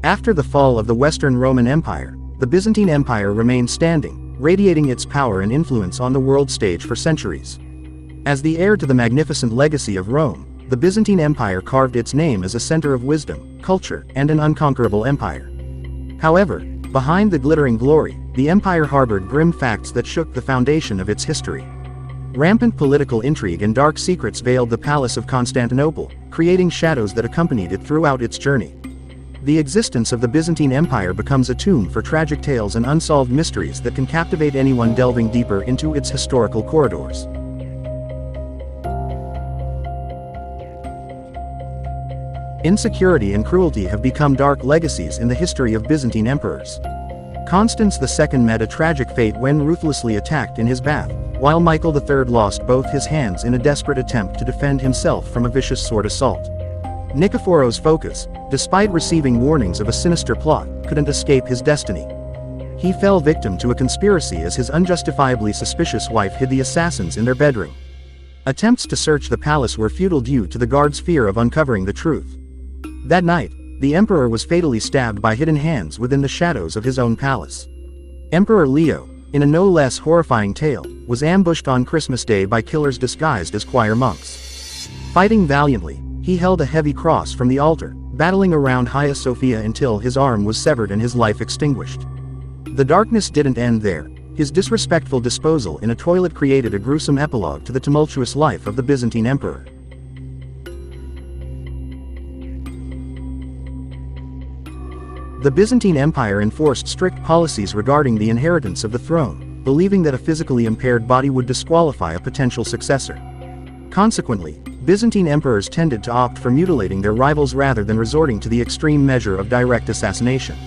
After the fall of the Western Roman Empire, the Byzantine Empire remained standing, radiating its power and influence on the world stage for centuries. As the heir to the magnificent legacy of Rome, the Byzantine Empire carved its name as a center of wisdom, culture, and an unconquerable empire. However, behind the glittering glory, the empire harbored grim facts that shook the foundation of its history. Rampant political intrigue and dark secrets veiled the palace of Constantinople, creating shadows that accompanied it throughout its journey. The existence of the Byzantine Empire becomes a tomb for tragic tales and unsolved mysteries that can captivate anyone delving deeper into its historical corridors. Insecurity and cruelty have become dark legacies in the history of Byzantine emperors. Constans II met a tragic fate when ruthlessly attacked in his bath, while Michael III lost both his hands in a desperate attempt to defend himself from a vicious sword assault. Nikephoros Phocas, despite receiving warnings of a sinister plot, couldn't escape his destiny. He fell victim to a conspiracy as his unjustifiably suspicious wife hid the assassins in their bedroom. Attempts to search the palace were futile due to the guards' fear of uncovering the truth. That night, the emperor was fatally stabbed by hidden hands within the shadows of his own palace. Emperor Leo, in a no less horrifying tale, was ambushed on Christmas Day by killers disguised as choir monks. Fighting valiantly, he held a heavy cross from the altar, battling around Hagia Sophia until his arm was severed and his life extinguished. The darkness didn't end there. His disrespectful disposal in a toilet created a gruesome epilogue to the tumultuous life of the Byzantine emperor. The Byzantine Empire enforced strict policies regarding the inheritance of the throne, believing that a physically impaired body would disqualify a potential successor. Consequently, Byzantine emperors tended to opt for mutilating their rivals rather than resorting to the extreme measure of direct assassination.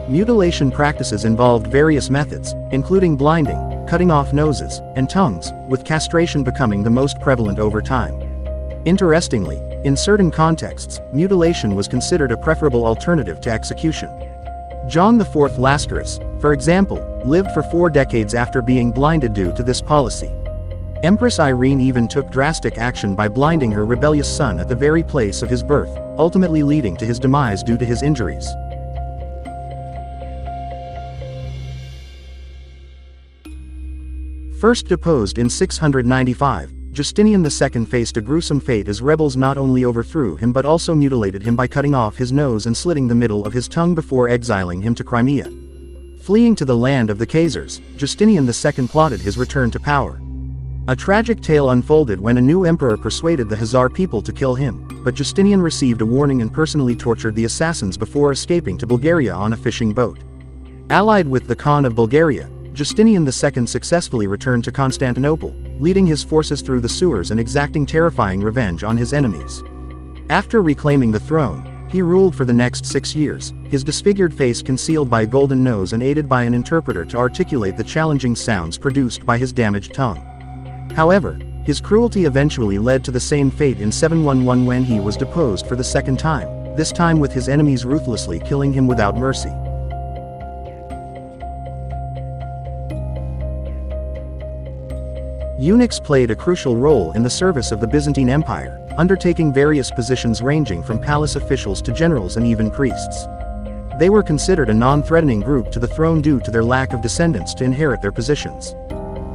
Mutilation practices involved various methods, including blinding, cutting off noses, and tongues, with castration becoming the most prevalent over time. Interestingly, in certain contexts, mutilation was considered a preferable alternative to execution. John IV Lascaris, for example, lived for 4 decades after being blinded due to this policy. Empress Irene even took drastic action by blinding her rebellious son at the very place of his birth, ultimately leading to his demise due to his injuries. First deposed in 695, Justinian II faced a gruesome fate as rebels not only overthrew him but also mutilated him by cutting off his nose and slitting the middle of his tongue before exiling him to Crimea. Fleeing to the land of the Khazars, Justinian II plotted his return to power. A tragic tale unfolded when a new emperor persuaded the Khazar people to kill him, but Justinian received a warning and personally tortured the assassins before escaping to Bulgaria on a fishing boat. Allied with the Khan of Bulgaria, Justinian II successfully returned to Constantinople, leading his forces through the sewers and exacting terrifying revenge on his enemies. After reclaiming the throne, he ruled for the next 6 years, his disfigured face concealed by a golden nose and aided by an interpreter to articulate the challenging sounds produced by his damaged tongue. However, his cruelty eventually led to the same fate in 711 when he was deposed for the second time, this time with his enemies ruthlessly killing him without mercy. Eunuchs played a crucial role in the service of the Byzantine Empire, undertaking various positions ranging from palace officials to generals and even priests. They were considered a non-threatening group to the throne due to their lack of descendants to inherit their positions.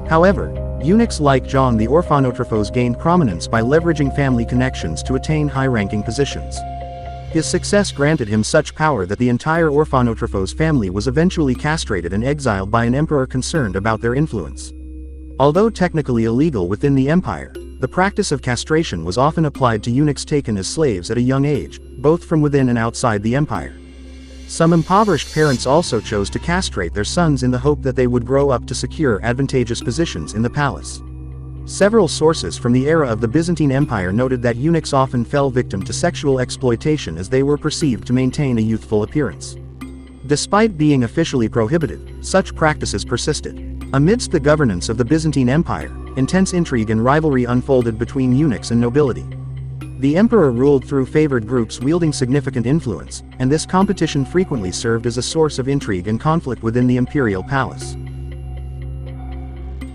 However, eunuchs like John the Orphanotrophos gained prominence by leveraging family connections to attain high-ranking positions. His success granted him such power that the entire Orphanotrophos family was eventually castrated and exiled by an emperor concerned about their influence. Although technically illegal within the empire, the practice of castration was often applied to eunuchs taken as slaves at a young age, both from within and outside the empire. Some impoverished parents also chose to castrate their sons in the hope that they would grow up to secure advantageous positions in the palace. Several sources from the era of the Byzantine Empire noted that eunuchs often fell victim to sexual exploitation as they were perceived to maintain a youthful appearance. Despite being officially prohibited, such practices persisted. Amidst the governance of the Byzantine Empire, intense intrigue and rivalry unfolded between eunuchs and nobility. The emperor ruled through favored groups wielding significant influence, and this competition frequently served as a source of intrigue and conflict within the imperial palace.